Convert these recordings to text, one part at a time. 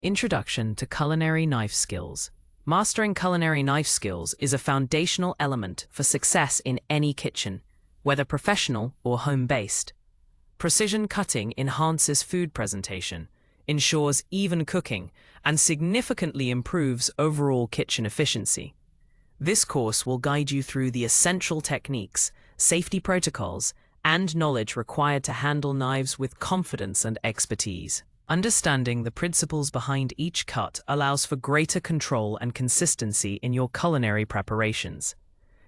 Introduction to Culinary Knife Skills. Mastering culinary knife skills is a foundational element for success in any kitchen, whether professional or home-based. Precision cutting enhances food presentation, ensures even cooking, and significantly improves overall kitchen efficiency. This course will guide you through the essential techniques, safety protocols, and knowledge required to handle knives with confidence and expertise. Understanding the principles behind each cut allows for greater control and consistency in your culinary preparations.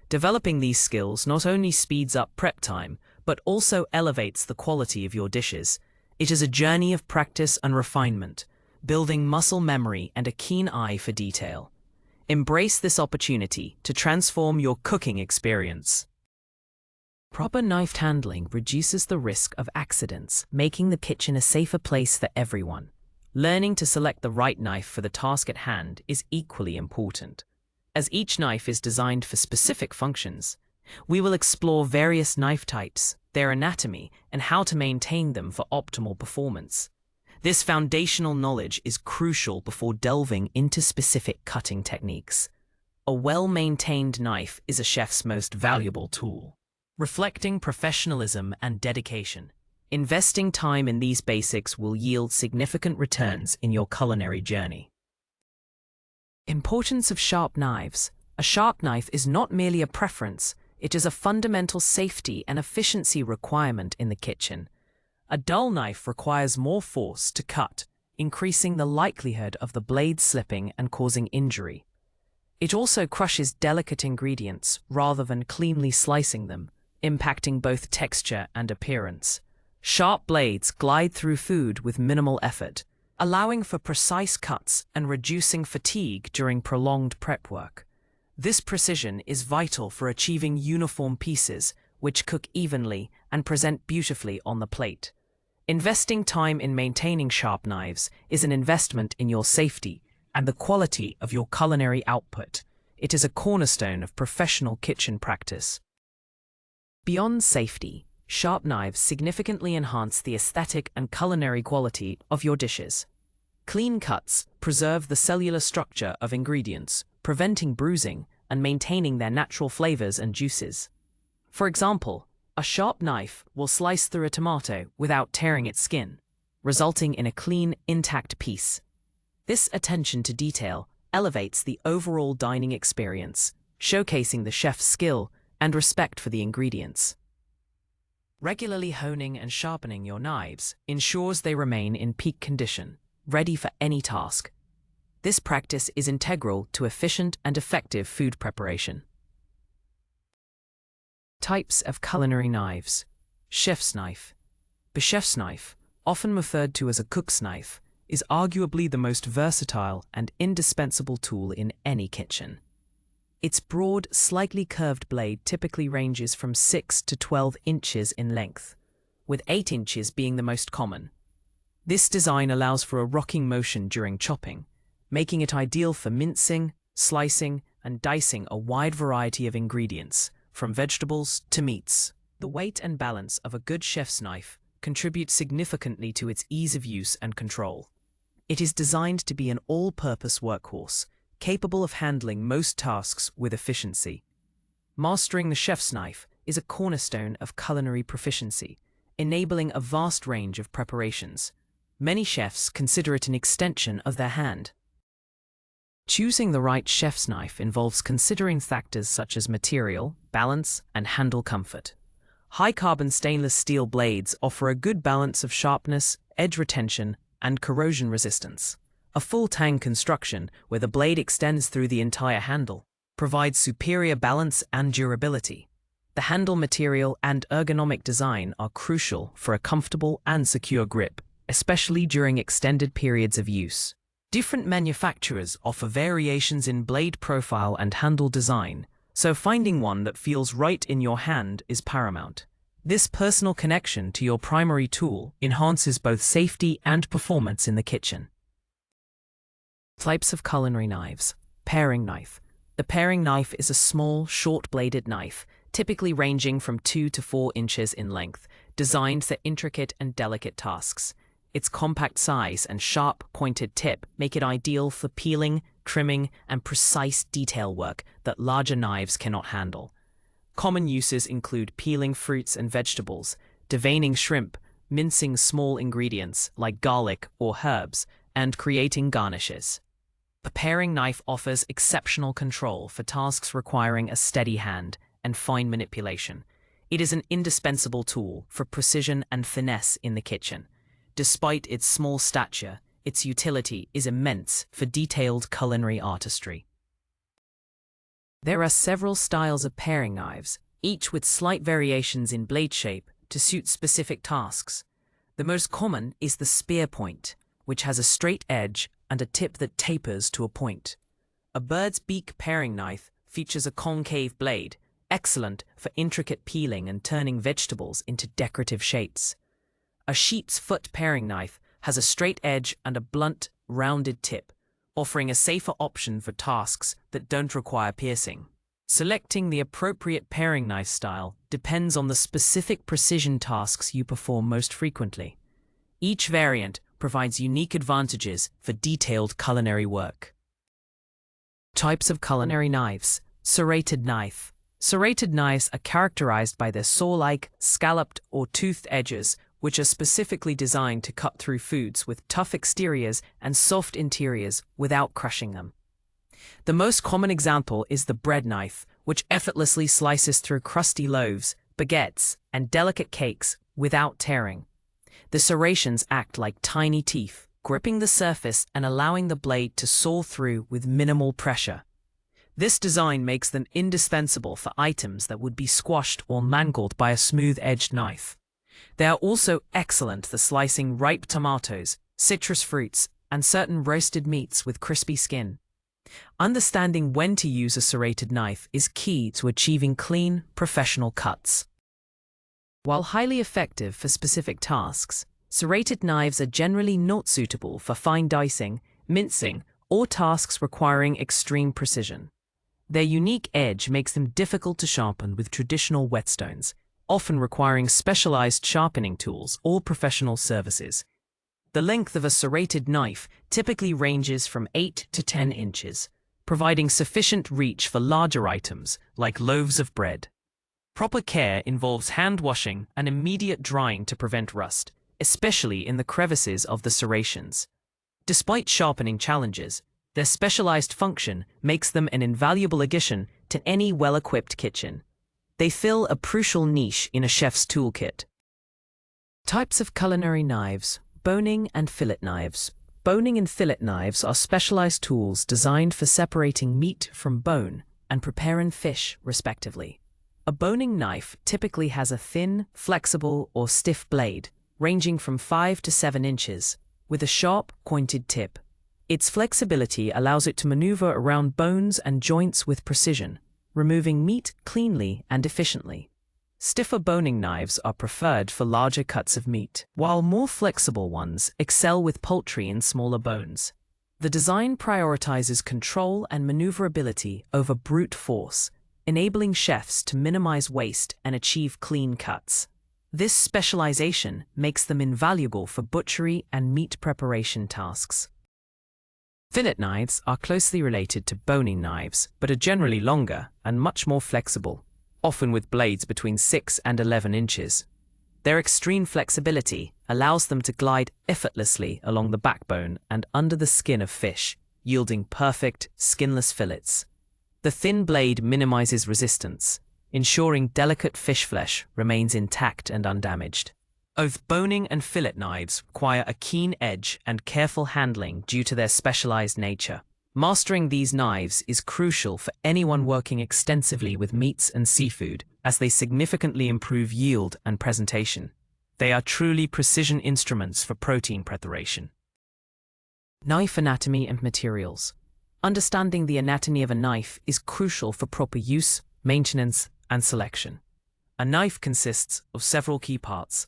Developing these skills not only speeds up prep time, but also elevates the quality of your dishes. It is a journey of practice and refinement, building muscle memory and a keen eye for detail. Embrace this opportunity to transform your cooking experience. Proper knife handling reduces the risk of accidents, making the kitchen a safer place for everyone. Learning to select the right knife for the task at hand is equally important. As each knife is designed for specific functions, we will explore various knife types, their anatomy, and how to maintain them for optimal performance. This foundational knowledge is crucial before delving into specific cutting techniques. A well-maintained knife is a chef's most valuable tool. Reflecting professionalism and dedication. Investing time in these basics will yield significant returns in your culinary journey. Importance of sharp knives. A sharp knife is not merely a preference, it is a fundamental safety and efficiency requirement in the kitchen. A dull knife requires more force to cut, increasing the likelihood of the blade slipping and causing injury. It also crushes delicate ingredients rather than cleanly slicing them, impacting both texture and appearance. Sharp blades glide through food with minimal effort, allowing for precise cuts and reducing fatigue during prolonged prep work. This precision is vital for achieving uniform pieces, which cook evenly and present beautifully on the plate. Investing time in maintaining sharp knives is an investment in your safety and the quality of your culinary output. It is a cornerstone of professional kitchen practice. Beyond safety, sharp knives significantly enhance the aesthetic and culinary quality of your dishes. Clean cuts preserve the cellular structure of ingredients, preventing bruising and maintaining their natural flavors and juices. For example, a sharp knife will slice through a tomato without tearing its skin, resulting in a clean, intact piece. This attention to detail elevates the overall dining experience, showcasing the chef's skill and respect for the ingredients. Regularly honing and sharpening your knives ensures they remain in peak condition, ready for any task. This practice is integral to efficient and effective food preparation. Types of culinary knives. Chef's knife. The chef's knife, often referred to as a cook's knife, is arguably the most versatile and indispensable tool in any kitchen. Its broad, slightly curved blade typically ranges from 6 to 12 inches in length, with 8 inches being the most common. This design allows for a rocking motion during chopping, making it ideal for mincing, slicing, and dicing a wide variety of ingredients, from vegetables to meats. The weight and balance of a good chef's knife contribute significantly to its ease of use and control. It is designed to be an all-purpose workhorse, capable of handling most tasks with efficiency. Mastering the chef's knife is a cornerstone of culinary proficiency, enabling a vast range of preparations. Many chefs consider it an extension of their hand. Choosing the right chef's knife involves considering factors such as material, balance, and handle comfort. High-carbon stainless steel blades offer a good balance of sharpness, edge retention, and corrosion resistance. A full-tang construction, where the blade extends through the entire handle, provides superior balance and durability. The handle material and ergonomic design are crucial for a comfortable and secure grip, especially during extended periods of use. Different manufacturers offer variations in blade profile and handle design, so finding one that feels right in your hand is paramount. This personal connection to your primary tool enhances both safety and performance in the kitchen. Types of culinary knives. Paring knife. The paring knife is a small, short-bladed knife, typically ranging from 2 to 4 inches in length, designed for intricate and delicate tasks. Its compact size and sharp, pointed tip make it ideal for peeling, trimming, and precise detail work that larger knives cannot handle. Common uses include peeling fruits and vegetables, deveining shrimp, mincing small ingredients like garlic or herbs, and creating garnishes. A paring knife offers exceptional control for tasks requiring a steady hand and fine manipulation. It is an indispensable tool for precision and finesse in the kitchen. Despite its small stature, its utility is immense for detailed culinary artistry. There are several styles of paring knives, each with slight variations in blade shape to suit specific tasks. The most common is the spear point, which has a straight edge and a tip that tapers to a point. A bird's beak paring knife features a concave blade, excellent for intricate peeling and turning vegetables into decorative shapes. A sheep's foot paring knife has a straight edge and a blunt, rounded tip, offering a safer option for tasks that don't require piercing. Selecting the appropriate paring knife style depends on the specific precision tasks you perform most frequently. Each variant provides unique advantages for detailed culinary work. Types of culinary knives. Serrated knife. Serrated knives are characterized by their saw-like, scalloped, or toothed edges, which are specifically designed to cut through foods with tough exteriors and soft interiors without crushing them. The most common example is the bread knife, which effortlessly slices through crusty loaves, baguettes, and delicate cakes without tearing. The serrations act like tiny teeth, gripping the surface and allowing the blade to saw through with minimal pressure. This design makes them indispensable for items that would be squashed or mangled by a smooth-edged knife. They are also excellent for slicing ripe tomatoes, citrus fruits, and certain roasted meats with crispy skin. Understanding when to use a serrated knife is key to achieving clean, professional cuts. While highly effective for specific tasks, serrated knives are generally not suitable for fine dicing, mincing, or tasks requiring extreme precision. Their unique edge makes them difficult to sharpen with traditional whetstones, often requiring specialized sharpening tools or professional services. The length of a serrated knife typically ranges from 8 to 10 inches, providing sufficient reach for larger items like loaves of bread. Proper care involves hand washing and immediate drying to prevent rust, especially in the crevices of the serrations. Despite sharpening challenges, their specialized function makes them an invaluable addition to any well-equipped kitchen. They fill a crucial niche in a chef's toolkit. Types of culinary knives. Boning and fillet knives. Boning and fillet knives are specialized tools designed for separating meat from bone and preparing fish, respectively. A boning knife typically has a thin, flexible, or stiff blade, ranging from 5 to 7 inches, with a sharp, pointed tip. Its flexibility allows it to maneuver around bones and joints with precision, removing meat cleanly and efficiently. Stiffer boning knives are preferred for larger cuts of meat, while more flexible ones excel with poultry and smaller bones. The design prioritizes control and maneuverability over brute force, enabling chefs to minimize waste and achieve clean cuts. This specialization makes them invaluable for butchery and meat preparation tasks. Fillet knives are closely related to boning knives, but are generally longer and much more flexible, often with blades between 6 and 11 inches. Their extreme flexibility allows them to glide effortlessly along the backbone and under the skin of fish, yielding perfect, skinless fillets. The thin blade minimizes resistance, ensuring delicate fish flesh remains intact and undamaged. Both boning and fillet knives require a keen edge and careful handling due to their specialized nature. Mastering these knives is crucial for anyone working extensively with meats and seafood, as they significantly improve yield and presentation. They are truly precision instruments for protein preparation. Knife anatomy and materials. Understanding the anatomy of a knife is crucial for proper use, maintenance, and selection. A knife consists of several key parts: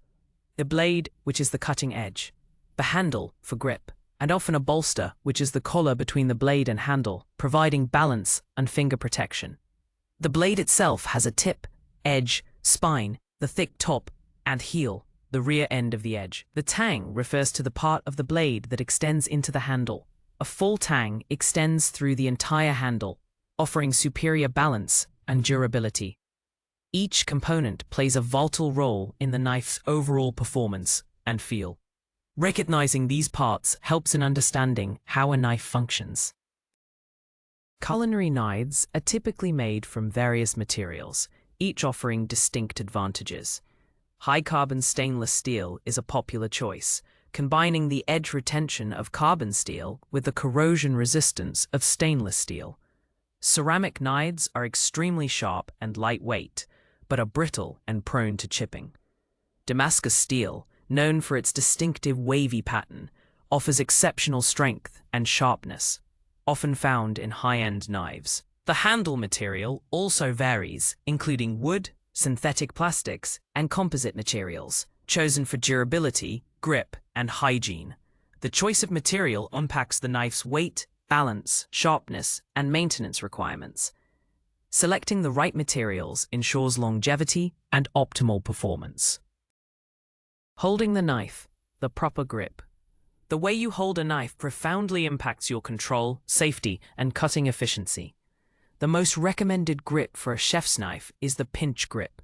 the blade, which is the cutting edge, the handle for grip, and often a bolster, which is the collar between the blade and handle, providing balance and finger protection. The blade itself has a tip, edge, spine, the thick top, and heel, the rear end of the edge. The tang refers to the part of the blade that extends into the handle. A full tang extends through the entire handle, offering superior balance and durability. Each component plays a vital role in the knife's overall performance and feel. Recognizing these parts helps in understanding how a knife functions. Culinary knives are typically made from various materials, each offering distinct advantages. High-carbon stainless steel is a popular choice, combining the edge retention of carbon steel with the corrosion resistance of stainless steel. Ceramic knives are extremely sharp and lightweight, but are brittle and prone to chipping. Damascus steel, known for its distinctive wavy pattern, offers exceptional strength and sharpness, often found in high-end knives. The handle material also varies, including wood, synthetic plastics, and composite materials, chosen for durability, grip, and hygiene. The choice of material impacts the knife's weight, balance, sharpness, and maintenance requirements. Selecting the right materials ensures longevity and optimal performance. Holding the knife, the proper grip. The way you hold a knife profoundly impacts your control, safety, and cutting efficiency. The most recommended grip for a chef's knife is the pinch grip.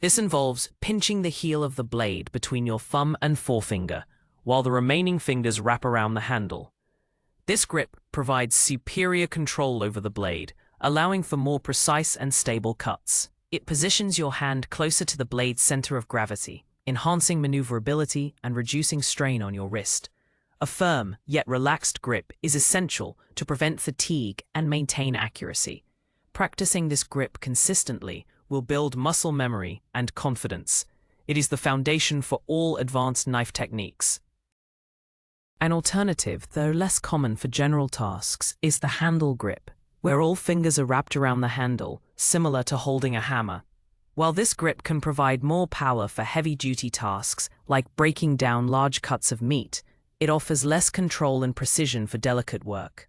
This involves pinching the heel of the blade between your thumb and forefinger, while the remaining fingers wrap around the handle. This grip provides superior control over the blade, allowing for more precise and stable cuts. It positions your hand closer to the blade's center of gravity, enhancing maneuverability and reducing strain on your wrist. A firm, yet relaxed grip is essential to prevent fatigue and maintain accuracy. Practicing this grip consistently will build muscle memory and confidence. It is the foundation for all advanced knife techniques. An alternative, though less common for general tasks, is the handle grip, where all fingers are wrapped around the handle, similar to holding a hammer. While this grip can provide more power for heavy-duty tasks, like breaking down large cuts of meat, it offers less control and precision for delicate work.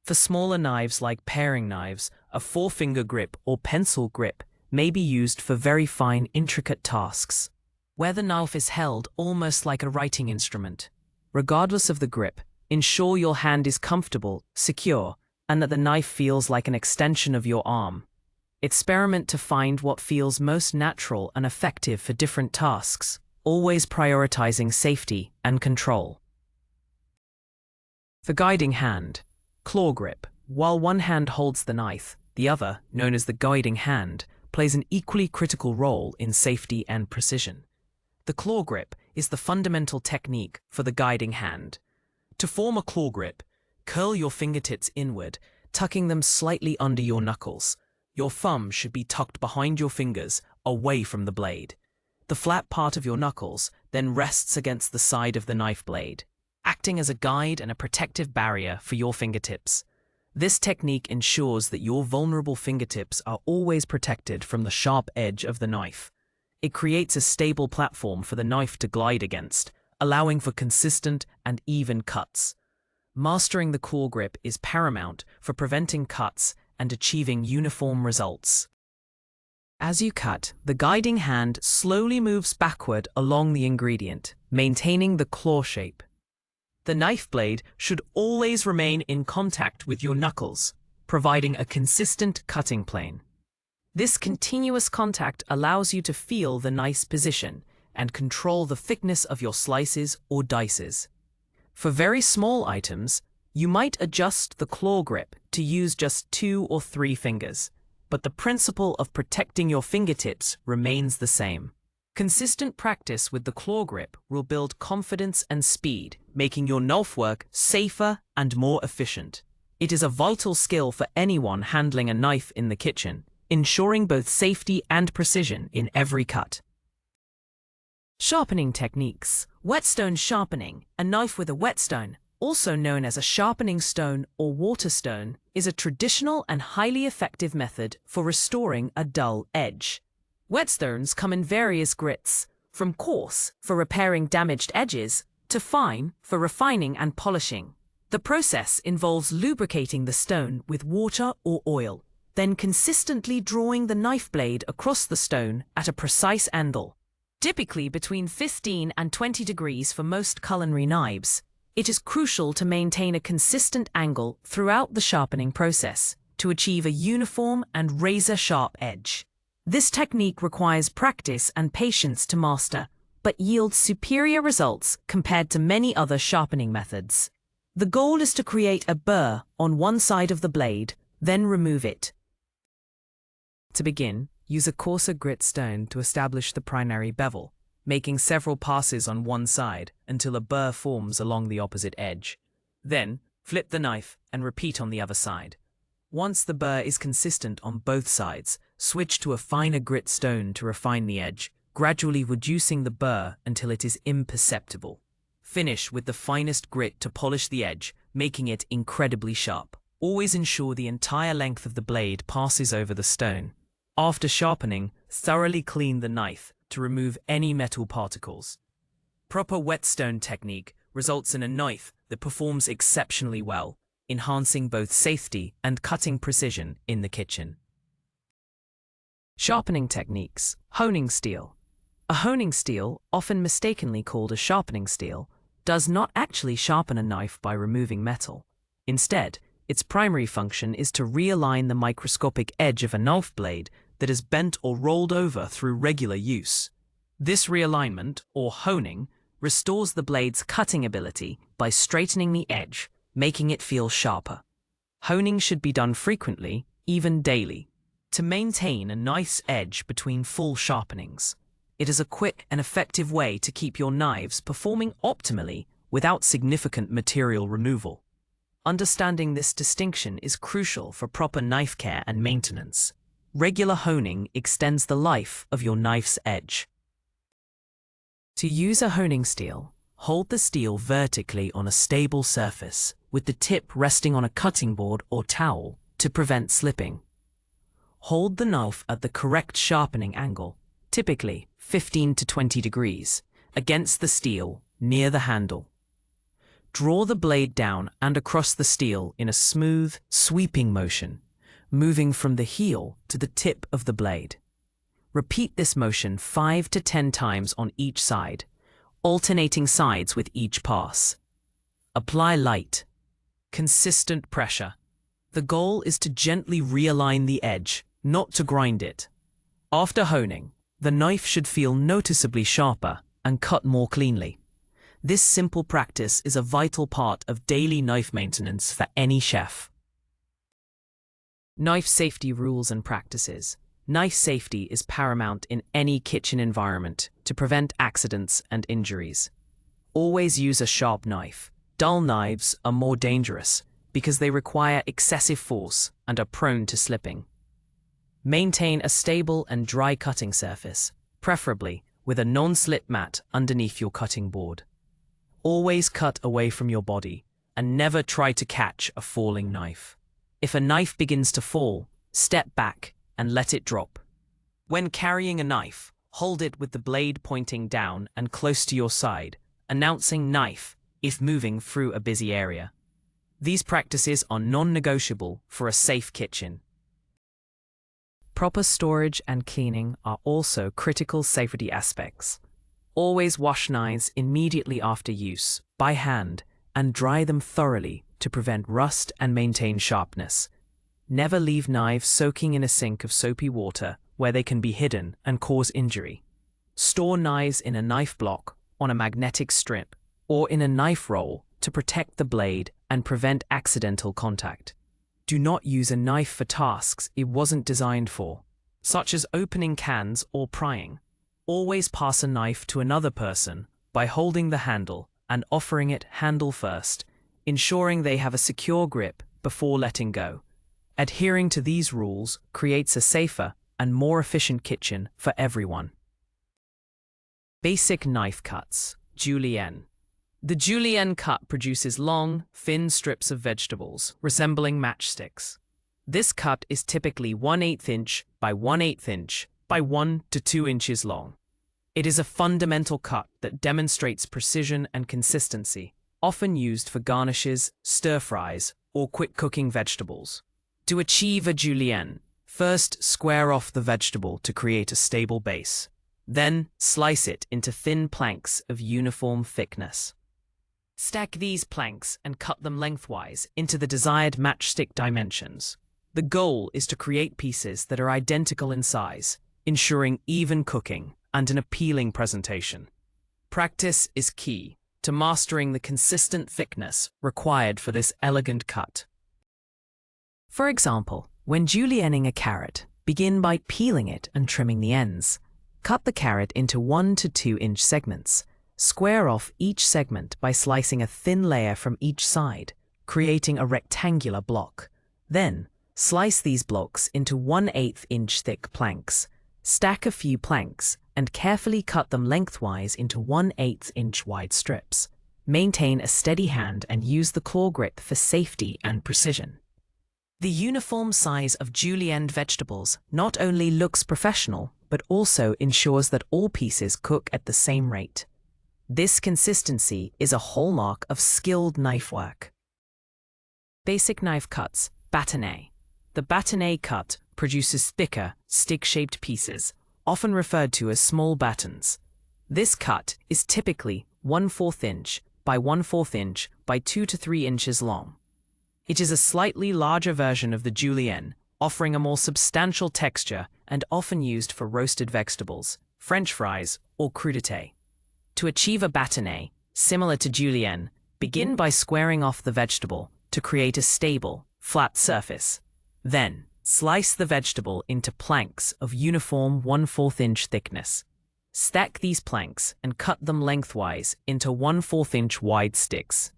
For smaller knives like paring knives, a four-finger grip or pencil grip may be used for very fine, intricate tasks, where the knife is held almost like a writing instrument. Regardless of the grip, ensure your hand is comfortable, secure, and that the knife feels like an extension of your arm. Experiment to find what feels most natural and effective for different tasks, always prioritizing safety and control. The guiding hand, claw grip. While one hand holds the knife, the other, known as the guiding hand, plays an equally critical role in safety and precision. The claw grip is the fundamental technique for the guiding hand. To form a claw grip, curl your fingertips inward, tucking them slightly under your knuckles. Your thumb should be tucked behind your fingers, away from the blade. The flat part of your knuckles then rests against the side of the knife blade, acting as a guide and a protective barrier for your fingertips. This technique ensures that your vulnerable fingertips are always protected from the sharp edge of the knife. It creates a stable platform for the knife to glide against, allowing for consistent and even cuts. Mastering the claw grip is paramount for preventing cuts and achieving uniform results. As you cut, the guiding hand slowly moves backward along the ingredient, maintaining the claw shape. The knife blade should always remain in contact with your knuckles, providing a consistent cutting plane. This continuous contact allows you to feel the knife's position and control the thickness of your slices or dices. For very small items, you might adjust the claw grip to use just 2 or 3 fingers, but the principle of protecting your fingertips remains the same. Consistent practice with the claw grip will build confidence and speed, making your knife work safer and more efficient. It is a vital skill for anyone handling a knife in the kitchen, ensuring both safety and precision in every cut. Sharpening techniques. Whetstone sharpening. A knife with a whetstone, also known as a sharpening stone or water stone, is a traditional and highly effective method for restoring a dull edge. Whetstones come in various grits, from coarse for repairing damaged edges to fine for refining and polishing. The process involves lubricating the stone with water or oil, then consistently drawing the knife blade across the stone at a precise angle. typically between 15 and 20 degrees for most culinary knives. It is crucial to maintain a consistent angle throughout the sharpening process to achieve a uniform and razor-sharp edge. This technique requires practice and patience to master, but yields superior results compared to many other sharpening methods. The goal is to create a burr on one side of the blade, then remove it. To begin, use a coarser grit stone to establish the primary bevel, making several passes on one side until a burr forms along the opposite edge. Then, flip the knife and repeat on the other side. Once the burr is consistent on both sides, switch to a finer grit stone to refine the edge, gradually reducing the burr until it is imperceptible. Finish with the finest grit to polish the edge, making it incredibly sharp. Always ensure the entire length of the blade passes over the stone. After sharpening, thoroughly clean the knife to remove any metal particles. Proper whetstone technique results in a knife that performs exceptionally well, enhancing both safety and cutting precision in the kitchen. Sharpening techniques. Honing steel. A honing steel, often mistakenly called a sharpening steel, does not actually sharpen a knife by removing metal. Instead, its primary function is to realign the microscopic edge of a knife blade that is bent or rolled over through regular use. This realignment, or honing, restores the blade's cutting ability by straightening the edge, making it feel sharper. Honing should be done frequently, even daily, to maintain a knife's edge between full sharpenings. It is a quick and effective way to keep your knives performing optimally without significant material removal. Understanding this distinction is crucial for proper knife care and maintenance. Regular honing extends the life of your knife's edge. To use a honing steel, hold the steel vertically on a stable surface, with the tip resting on a cutting board or towel to prevent slipping. Hold the knife at the correct sharpening angle, typically 15 to 20 degrees, against the steel near the handle. Draw the blade down and across the steel in a smooth, sweeping motion, moving from the heel to the tip of the blade. Repeat this motion 5 to 10 times on each side, alternating sides with each pass. Apply light, consistent pressure. The goal is to gently realign the edge, not to grind it. After honing, the knife should feel noticeably sharper and cut more cleanly. This simple practice is a vital part of daily knife maintenance for any chef. Knife safety rules and practices. Knife safety is paramount in any kitchen environment to prevent accidents and injuries. Always use a sharp knife. Dull knives are more dangerous because they require excessive force and are prone to slipping. Maintain a stable and dry cutting surface, preferably with a non-slip mat underneath your cutting board. Always cut away from your body and never try to catch a falling knife. If a knife begins to fall, step back and let it drop. When carrying a knife, hold it with the blade pointing down and close to your side, announcing knife if moving through a busy area. These practices are non-negotiable for a safe kitchen. Proper storage and cleaning are also critical safety aspects. Always wash knives immediately after use, by hand, and dry them thoroughly to prevent rust and maintain sharpness. Never leave knives soaking in a sink of soapy water where they can be hidden and cause injury. Store knives in a knife block, on a magnetic strip, or in a knife roll to protect the blade and prevent accidental contact. Do not use a knife for tasks it wasn't designed for, such as opening cans or prying. Always pass a knife to another person by holding the handle and offering it handle first, ensuring they have a secure grip before letting go. Adhering to these rules creates a safer and more efficient kitchen for everyone. Basic knife cuts. Julienne. The julienne cut produces long, thin strips of vegetables resembling matchsticks. This cut is typically 1/8 inch by 1/8 inch by 1 to 2 inches long. It is a fundamental cut that demonstrates precision and consistency, often used for garnishes, stir-fries, or quick-cooking vegetables. To achieve a julienne, first square off the vegetable to create a stable base. Then, slice it into thin planks of uniform thickness. Stack these planks and cut them lengthwise into the desired matchstick dimensions. The goal is to create pieces that are identical in size, ensuring even cooking and an appealing presentation. Practice is key to mastering the consistent thickness required for this elegant cut. For example, when julienning a carrot, begin by peeling it and trimming the ends. Cut the carrot into 1 to 2 inch segments. Square off each segment by slicing a thin layer from each side, creating a rectangular block. Then, slice these blocks into 1/8 inch thick planks. Stack a few planks and carefully cut them lengthwise into 1/8 inch wide strips. Maintain a steady hand and use the claw grip for safety and precision. The uniform size of julienne vegetables not only looks professional, but also ensures that all pieces cook at the same rate. This consistency is a hallmark of skilled knife work. Basic knife cuts, bâtonnet. The bâtonnet cut produces thicker, stick-shaped pieces, often referred to as small batons. This cut is typically 1/4 inch by 1/4 inch by 2 to 3 inches long. It is a slightly larger version of the julienne, offering a more substantial texture and often used for roasted vegetables, French fries, or crudités. To achieve a bâtonnet, similar to julienne, begin by squaring off the vegetable to create a stable, flat surface. Then, slice the vegetable into planks of uniform 1/4 inch thickness. Stack these planks and cut them lengthwise into 1/4 inch wide sticks.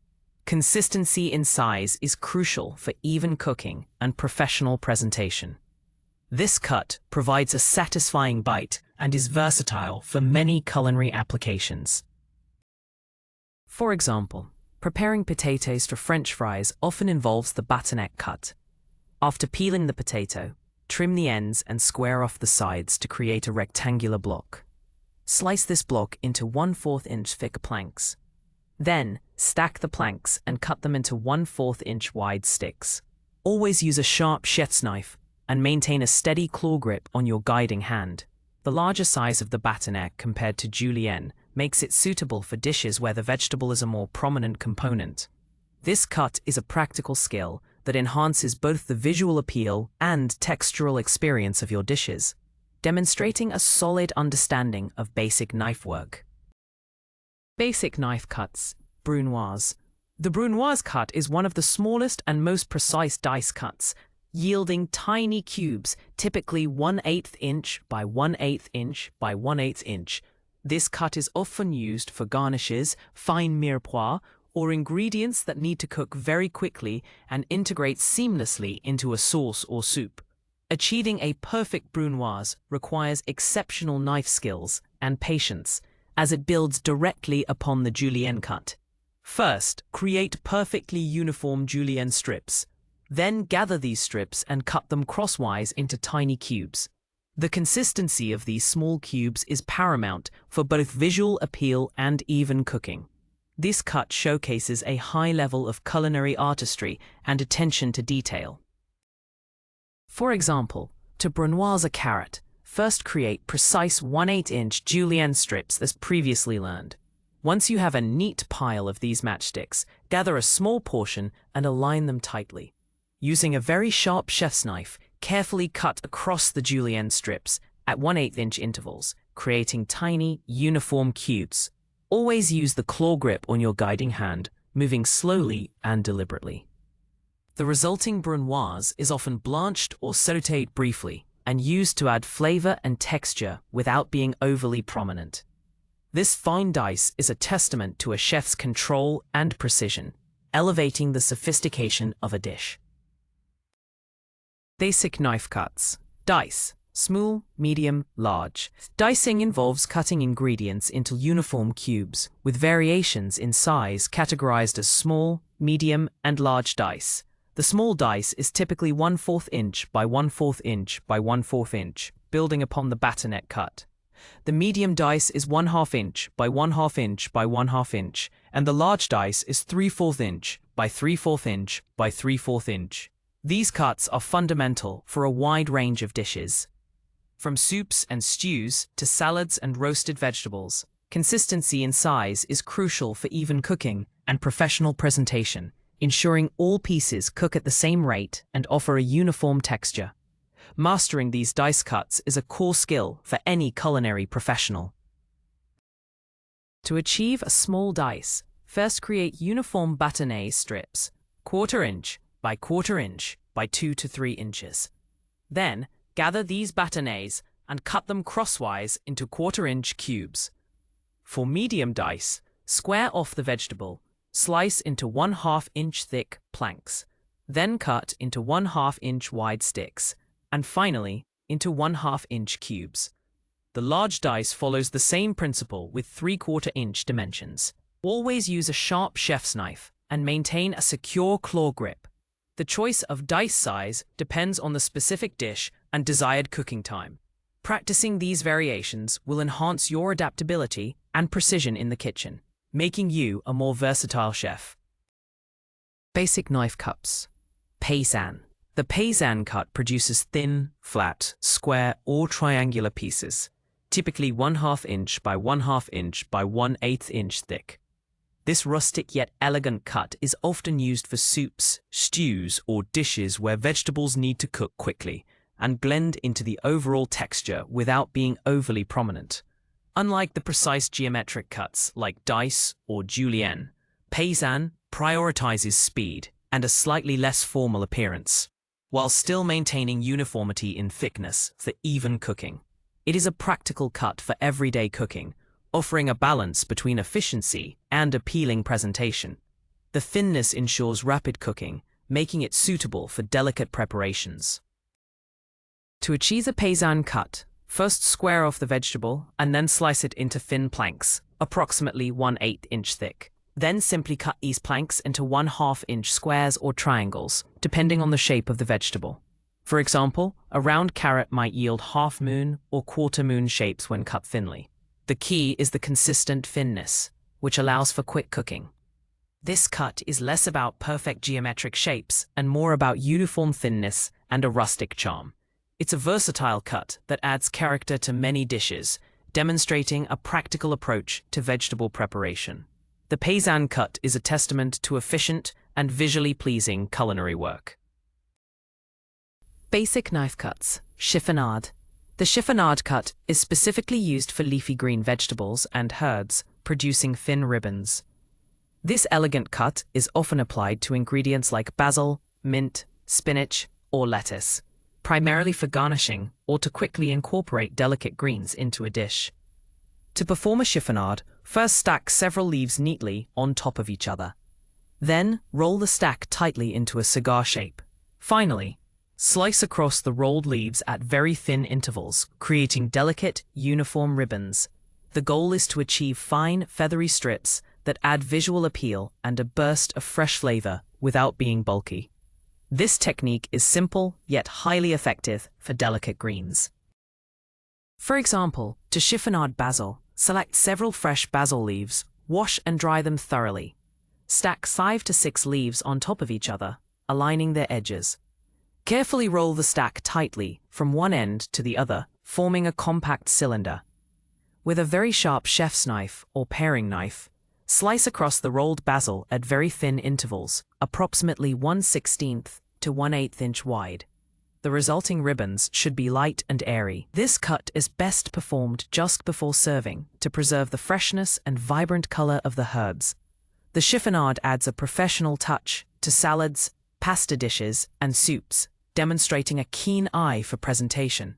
Consistency in size is crucial for even cooking and professional presentation. This cut provides a satisfying bite and is versatile for many culinary applications. For example, preparing potatoes for French fries often involves the bâtonnet cut. After peeling the potato, trim the ends and square off the sides to create a rectangular block. Slice this block into 1/4 inch thick planks. Then, stack the planks and cut them into 1/4 inch wide sticks. Always use a sharp chef's knife and maintain a steady claw grip on your guiding hand. The larger size of the bâtonnet compared to julienne makes it suitable for dishes where the vegetable is a more prominent component. This cut is a practical skill that enhances both the visual appeal and textural experience of your dishes, demonstrating a solid understanding of basic knife work. Basic knife cuts, brunoise. The brunoise cut is one of the smallest and most precise dice cuts, yielding tiny cubes, typically 1/8 inch by 1/8 inch by 1/8 inch. This cut is often used for garnishes, fine mirepoix, or ingredients that need to cook very quickly and integrate seamlessly into a sauce or soup. Achieving a perfect brunoise requires exceptional knife skills and patience, as it builds directly upon the julienne cut. First, create perfectly uniform julienne strips. Then gather these strips and cut them crosswise into tiny cubes. The consistency of these small cubes is paramount for both visual appeal and even cooking. This cut showcases a high level of culinary artistry and attention to detail. For example, to brunoise a carrot, first create precise 1/8 inch julienne strips as previously learned. Once you have a neat pile of these matchsticks, gather a small portion and align them tightly. Using a very sharp chef's knife, carefully cut across the julienne strips at 1/8 inch intervals, creating tiny, uniform cubes. Always use the claw grip on your guiding hand, moving slowly and deliberately. The resulting brunoise is often blanched or sautéed briefly and used to add flavor and texture without being overly prominent. This fine dice is a testament to a chef's control and precision, elevating the sophistication of a dish. Basic knife cuts. Dice. Small, medium, large. Dicing involves cutting ingredients into uniform cubes, with variations in size categorized as small, medium, and large dice. The small dice is typically 1/4 inch by 1/4 inch by 1/4 inch, building upon the bâtonnet cut. The medium dice is 1/2 inch by 1/2 inch by 1/2 inch, and the large dice is 3/4 inch by 3/4 inch by 3/4 inch. These cuts are fundamental for a wide range of dishes. From soups and stews to salads and roasted vegetables, consistency and size is crucial for even cooking and professional presentation, ensuring all pieces cook at the same rate and offer a uniform texture. Mastering these dice cuts is a core skill for any culinary professional. To achieve a small dice, first create uniform bâtonnet strips, 1/4 inch by 1/4 inch by 2 to 3 inches. Then, gather these bâtonnets and cut them crosswise into 1/4 inch cubes. For medium dice, square off the vegetable, slice into 1/2 inch thick planks, then cut into 1/2 inch wide sticks, and finally into 1/2 inch cubes. The large dice follows the same principle with 3/4 inch dimensions. Always use a sharp chef's knife and maintain a secure claw grip. The choice of dice size depends on the specific dish and desired cooking time. Practicing these variations will enhance your adaptability and precision in the kitchen, making you a more versatile chef. Basic knife cuts. Paysanne. The paysanne cut produces thin, flat, square, or triangular pieces, typically 1/2 inch by 1/2 inch by 1/8 inch thick. This rustic yet elegant cut is often used for soups, stews, or dishes where vegetables need to cook quickly and blend into the overall texture without being overly prominent. Unlike the precise geometric cuts like dice or julienne, paysanne prioritizes speed and a slightly less formal appearance, while still maintaining uniformity in thickness for even cooking. It is a practical cut for everyday cooking, offering a balance between efficiency and appealing presentation. The thinness ensures rapid cooking, making it suitable for delicate preparations. To achieve a paysanne cut, first square off the vegetable and then slice it into thin planks, approximately 1/8 inch thick. Then simply cut these planks into 1/2 inch squares or triangles, depending on the shape of the vegetable. For example, a round carrot might yield half moon or quarter moon shapes when cut thinly. The key is the consistent thinness, which allows for quick cooking. This cut is less about perfect geometric shapes and more about uniform thinness and a rustic charm. It's a versatile cut that adds character to many dishes, demonstrating a practical approach to vegetable preparation. The paysanne cut is a testament to efficient and visually pleasing culinary work. Basic knife cuts. Chiffonade. The chiffonade cut is specifically used for leafy green vegetables and herbs, producing thin ribbons. This elegant cut is often applied to ingredients like basil, mint, spinach, or lettuce, primarily for garnishing or to quickly incorporate delicate greens into a dish. To perform a chiffonade, first stack several leaves neatly on top of each other. Then, roll the stack tightly into a cigar shape. Finally, slice across the rolled leaves at very thin intervals, creating delicate, uniform ribbons. The goal is to achieve fine, feathery strips that add visual appeal and a burst of fresh flavor without being bulky. This technique is simple yet highly effective for delicate greens. For example, to chiffonade basil, select several fresh basil leaves, wash and dry them thoroughly. Stack 5 to 6 leaves on top of each other, aligning their edges. Carefully roll the stack tightly from one end to the other, forming a compact cylinder. With a very sharp chef's knife or paring knife, slice across the rolled basil at very thin intervals, approximately 1/16 to 1/8 inch wide. The resulting ribbons should be light and airy. This cut is best performed just before serving to preserve the freshness and vibrant color of the herbs. The chiffonade adds a professional touch to salads, pasta dishes, and soups, demonstrating a keen eye for presentation.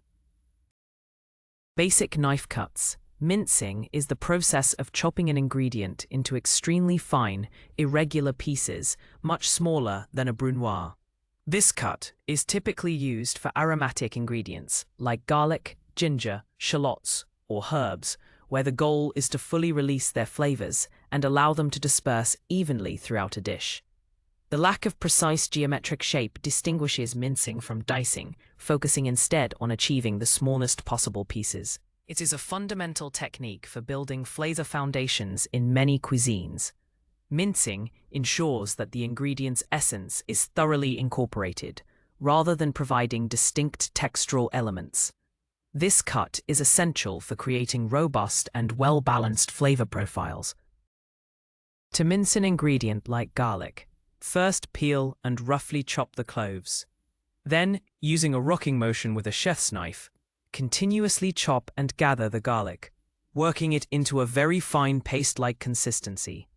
Basic knife cuts. Mincing is the process of chopping an ingredient into extremely fine, irregular pieces, much smaller than a brunoise. This cut is typically used for aromatic ingredients like garlic, ginger, shallots, or herbs, where the goal is to fully release their flavors and allow them to disperse evenly throughout a dish. The lack of precise geometric shape distinguishes mincing from dicing, focusing instead on achieving the smallest possible pieces. It is a fundamental technique for building flavor foundations in many cuisines. Mincing ensures that the ingredient's essence is thoroughly incorporated, rather than providing distinct textural elements. This cut is essential for creating robust and well-balanced flavor profiles. To mince an ingredient like garlic, first peel and roughly chop the cloves. Then, using a rocking motion with a chef's knife, continuously chop and gather the garlic, working it into a very fine paste-like consistency.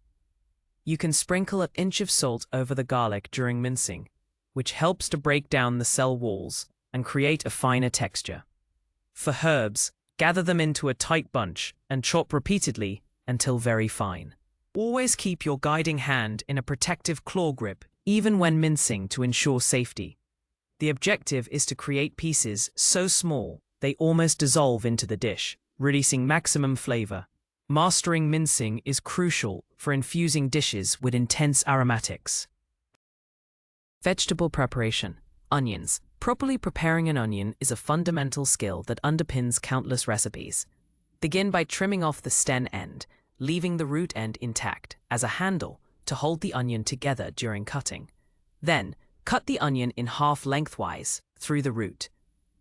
You can sprinkle an inch of salt over the garlic during mincing, which helps to break down the cell walls and create a finer texture. For herbs, gather them into a tight bunch and chop repeatedly until very fine. Always keep your guiding hand in a protective claw grip, even when mincing, to ensure safety. The objective is to create pieces so small they almost dissolve into the dish, releasing maximum flavor. Mastering mincing is crucial for infusing dishes with intense aromatics. Vegetable preparation. Onions. Properly preparing an onion is a fundamental skill that underpins countless recipes. Begin by trimming off the stem end, leaving the root end intact as a handle to hold the onion together during cutting. Then, cut the onion in half lengthwise through the root.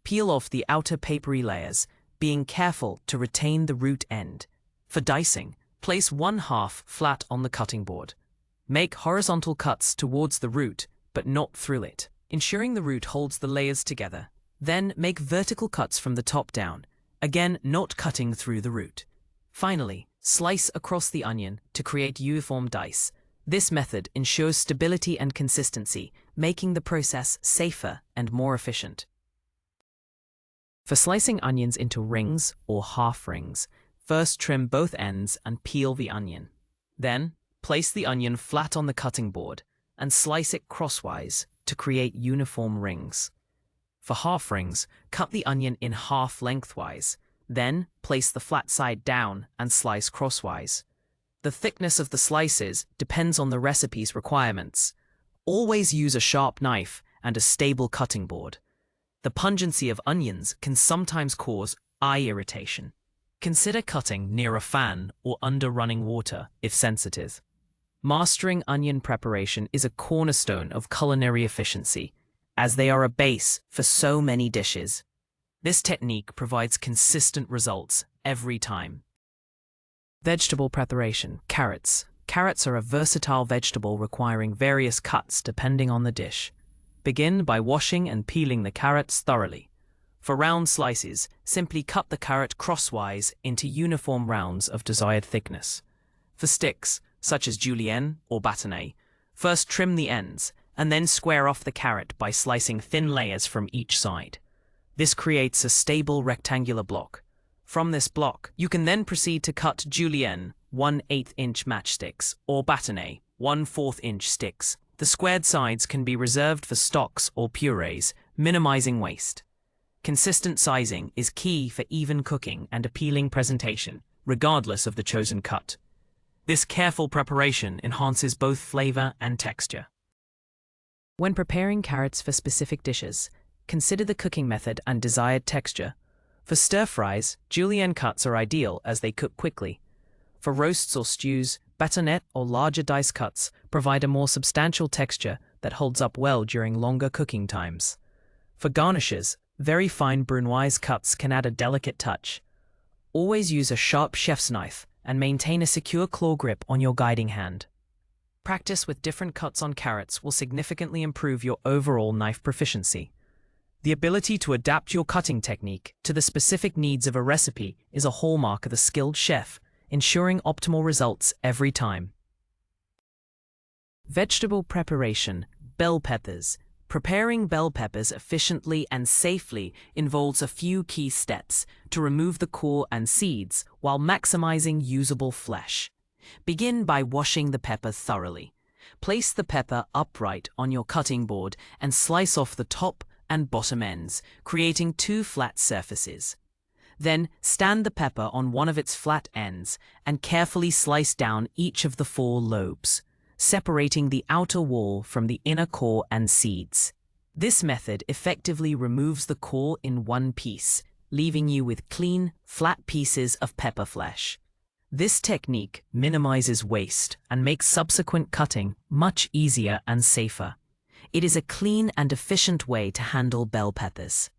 Peel off the outer papery layers, being careful to retain the root end. For dicing, place one half flat on the cutting board. Make horizontal cuts towards the root, but not through it, ensuring the root holds the layers together. Then make vertical cuts from the top down, again not cutting through the root. Finally, slice across the onion to create uniform dice. This method ensures stability and consistency, making the process safer and more efficient. For slicing onions into rings or half rings, first trim both ends and peel the onion. Then, place the onion flat on the cutting board and slice it crosswise to create uniform rings. For half rings, cut the onion in half lengthwise. Then, place the flat side down and slice crosswise. The thickness of the slices depends on the recipe's requirements. Always use a sharp knife and a stable cutting board. The pungency of onions can sometimes cause eye irritation. Consider cutting near a fan or under running water if sensitive. Mastering onion preparation is a cornerstone of culinary efficiency, as they are a base for so many dishes. This technique provides consistent results every time. Vegetable preparation. Carrots. Carrots are a versatile vegetable requiring various cuts depending on the dish. Begin by washing and peeling the carrots thoroughly. For round slices, simply cut the carrot crosswise into uniform rounds of desired thickness. For sticks, such as julienne or bâtonnet, first trim the ends and then square off the carrot by slicing thin layers from each side. This creates a stable rectangular block. From this block, you can then proceed to cut julienne 1/8 inch matchsticks or bâtonnet 1/4 inch sticks. The squared sides can be reserved for stocks or purees, minimizing waste. Consistent sizing is key for even cooking and appealing presentation, regardless of the chosen cut. This careful preparation enhances both flavor and texture. When preparing carrots for specific dishes, consider the cooking method and desired texture. For stir-fries, julienne cuts are ideal as they cook quickly. For roasts or stews, bâtonnet or larger dice cuts provide a more substantial texture that holds up well during longer cooking times. For garnishes, very fine brunoise cuts can add a delicate touch. Always use a sharp chef's knife and maintain a secure claw grip on your guiding hand. Practice with different cuts on carrots will significantly improve your overall knife proficiency. The ability to adapt your cutting technique to the specific needs of a recipe is a hallmark of a skilled chef, ensuring optimal results every time. Vegetable preparation. Bell peppers. Preparing bell peppers efficiently and safely involves a few key steps to remove the core and seeds while maximizing usable flesh. Begin by washing the pepper thoroughly. Place the pepper upright on your cutting board and slice off the top and bottom ends, creating two flat surfaces. Then stand the pepper on one of its flat ends and carefully slice down each of the 4 lobes, separating the outer wall from the inner core and seeds. This method effectively removes the core in one piece, leaving you with clean, flat pieces of pepper flesh. This technique minimizes waste and makes subsequent cutting much easier and safer. It is a clean and efficient way to handle bell peppers.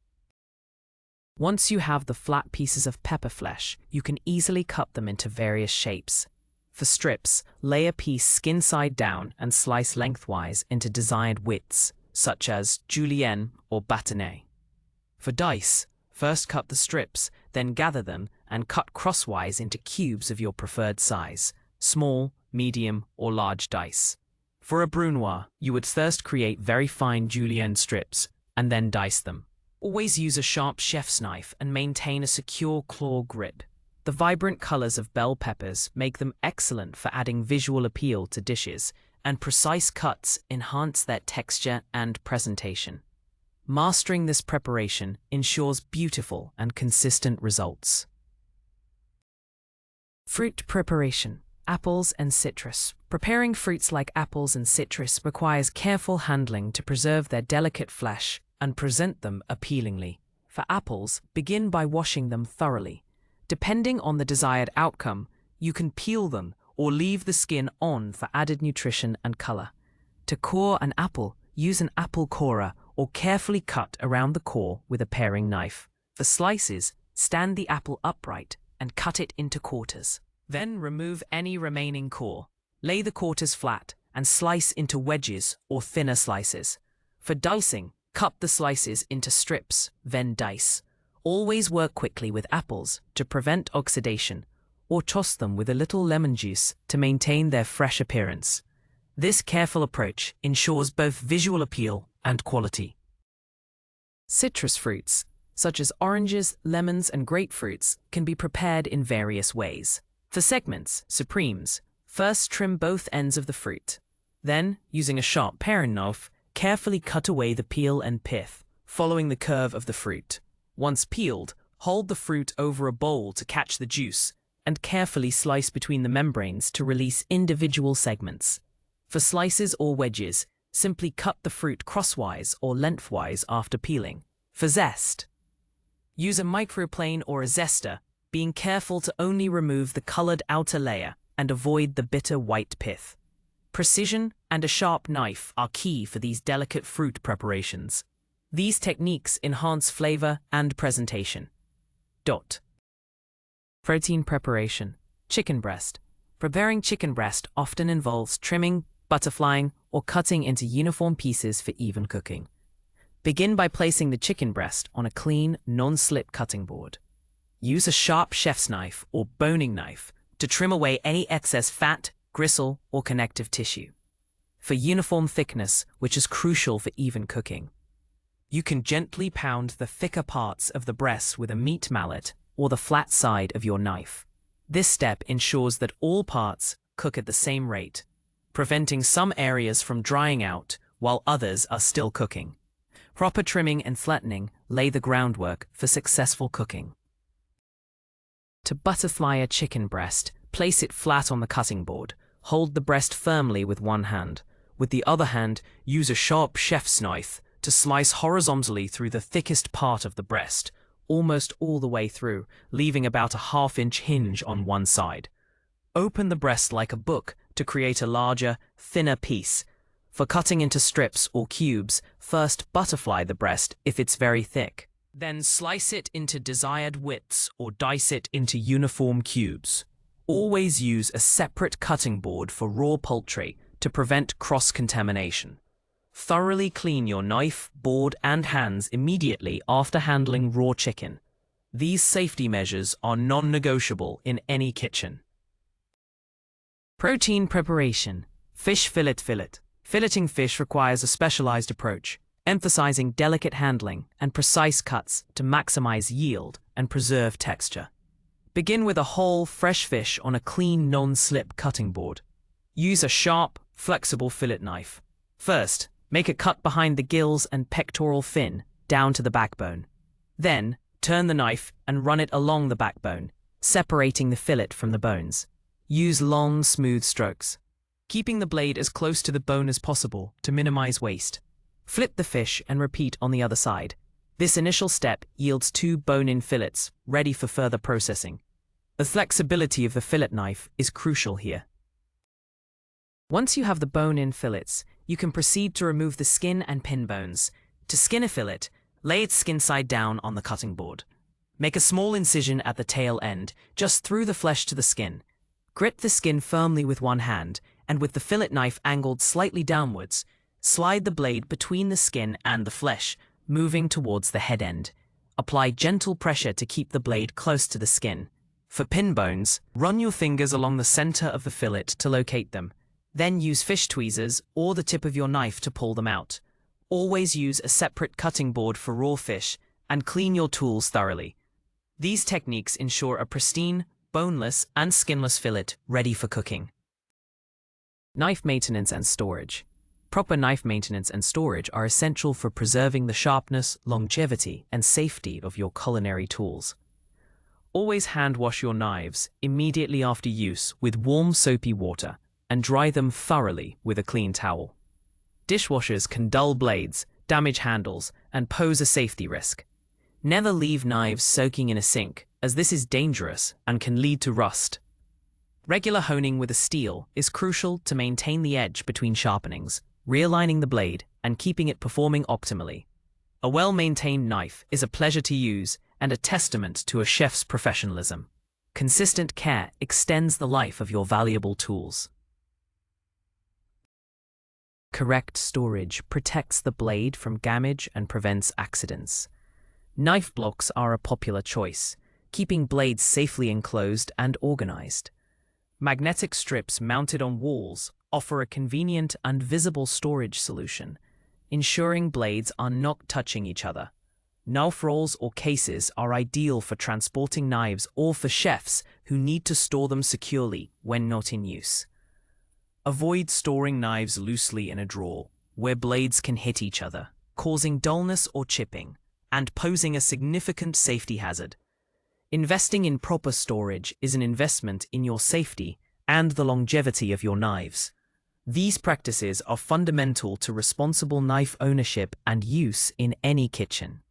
Once you have the flat pieces of pepper flesh, you can easily cut them into various shapes. For strips, lay a piece skin side down and slice lengthwise into desired widths, such as julienne or bâtonnet. For dice, first cut the strips, then gather them and cut crosswise into cubes of your preferred size, small, medium, or large dice. For a brunoise, you would first create very fine julienne strips and then dice them. Always use a sharp chef's knife and maintain a secure claw grip. The vibrant colors of bell peppers make them excellent for adding visual appeal to dishes, and precise cuts enhance their texture and presentation. Mastering this preparation ensures beautiful and consistent results. Fruit preparation. Apples and citrus. Preparing fruits like apples and citrus requires careful handling to preserve their delicate flesh and present them appealingly. For apples, begin by washing them thoroughly. Depending on the desired outcome, you can peel them or leave the skin on for added nutrition and color. To core an apple, use an apple corer or carefully cut around the core with a paring knife. For slices, stand the apple upright and cut it into quarters. Then remove any remaining core. Lay the quarters flat and slice into wedges or thinner slices. For dicing, cut the slices into strips, then dice. Always work quickly with apples to prevent oxidation, or toss them with a little lemon juice to maintain their fresh appearance. This careful approach ensures both visual appeal and quality. Citrus fruits, such as oranges, lemons, and grapefruits, can be prepared in various ways. For segments, supremes, first trim both ends of the fruit. Then, using a sharp paring knife, carefully cut away the peel and pith, following the curve of the fruit. Once peeled, hold the fruit over a bowl to catch the juice, and carefully slice between the membranes to release individual segments. For slices or wedges, simply cut the fruit crosswise or lengthwise after peeling. For zest, use a microplane or a zester, being careful to only remove the colored outer layer and avoid the bitter white pith. Precision and a sharp knife are key for these delicate fruit preparations. These techniques enhance flavor and presentation. Protein preparation. Chicken breast. Preparing chicken breast often involves trimming, butterflying, or cutting into uniform pieces for even cooking. Begin by placing the chicken breast on a clean, non-slip cutting board. Use a sharp chef's knife or boning knife to trim away any excess fat, gristle, or connective tissue. For uniform thickness, which is crucial for even cooking, you can gently pound the thicker parts of the breast with a meat mallet or the flat side of your knife. This step ensures that all parts cook at the same rate, preventing some areas from drying out while others are still cooking. Proper trimming and flattening lay the groundwork for successful cooking. To butterfly a chicken breast, place it flat on the cutting board. Hold the breast firmly with one hand. With the other hand, use a sharp chef's knife to slice horizontally through the thickest part of the breast, almost all the way through, leaving about a half-inch hinge on one side. Open the breast like a book to create a larger, thinner piece. For cutting into strips or cubes, first butterfly the breast if it's very thick. Then slice it into desired widths or dice it into uniform cubes. Always use a separate cutting board for raw poultry to prevent cross-contamination. Thoroughly clean your knife, board, and hands immediately after handling raw chicken. These safety measures are non-negotiable in any kitchen. Protein preparation. Fish fillet. Filleting fish requires a specialized approach, emphasizing delicate handling and precise cuts to maximize yield and preserve texture. Begin with a whole, fresh fish on a clean, non-slip cutting board. Use a sharp, flexible fillet knife. First, make a cut behind the gills and pectoral fin, down to the backbone. Then, turn the knife and run it along the backbone, separating the fillet from the bones. Use long, smooth strokes, keeping the blade as close to the bone as possible to minimize waste. Flip the fish and repeat on the other side. This initial step yields 2 bone-in fillets, ready for further processing. The flexibility of the fillet knife is crucial here. Once you have the bone-in fillets, you can proceed to remove the skin and pin bones. To skin a fillet, lay its skin side down on the cutting board. Make a small incision at the tail end, just through the flesh to the skin. Grip the skin firmly with one hand, and with the fillet knife angled slightly downwards, slide the blade between the skin and the flesh, moving towards the head end. Apply gentle pressure to keep the blade close to the skin. For pin bones, run your fingers along the center of the fillet to locate them. Then use fish tweezers or the tip of your knife to pull them out. Always use a separate cutting board for raw fish and clean your tools thoroughly. These techniques ensure a pristine, boneless, and skinless fillet ready for cooking. Knife maintenance and storage. Proper knife maintenance and storage are essential for preserving the sharpness, longevity, and safety of your culinary tools. Always hand wash your knives immediately after use with warm soapy water and dry them thoroughly with a clean towel. Dishwashers can dull blades, damage handles, and pose a safety risk. Never leave knives soaking in a sink, as this is dangerous and can lead to rust. Regular honing with a steel is crucial to maintain the edge between sharpenings, realigning the blade, and keeping it performing optimally. A well-maintained knife is a pleasure to use and a testament to a chef's professionalism. Consistent care extends the life of your valuable tools. Correct storage protects the blade from damage and prevents accidents. Knife blocks are a popular choice, keeping blades safely enclosed and organized. Magnetic strips mounted on walls offer a convenient and visible storage solution, ensuring blades are not touching each other. Knife rolls or cases are ideal for transporting knives or for chefs who need to store them securely when not in use. Avoid storing knives loosely in a drawer, where blades can hit each other, causing dullness or chipping, and posing a significant safety hazard. Investing in proper storage is an investment in your safety and the longevity of your knives. These practices are fundamental to responsible knife ownership and use in any kitchen.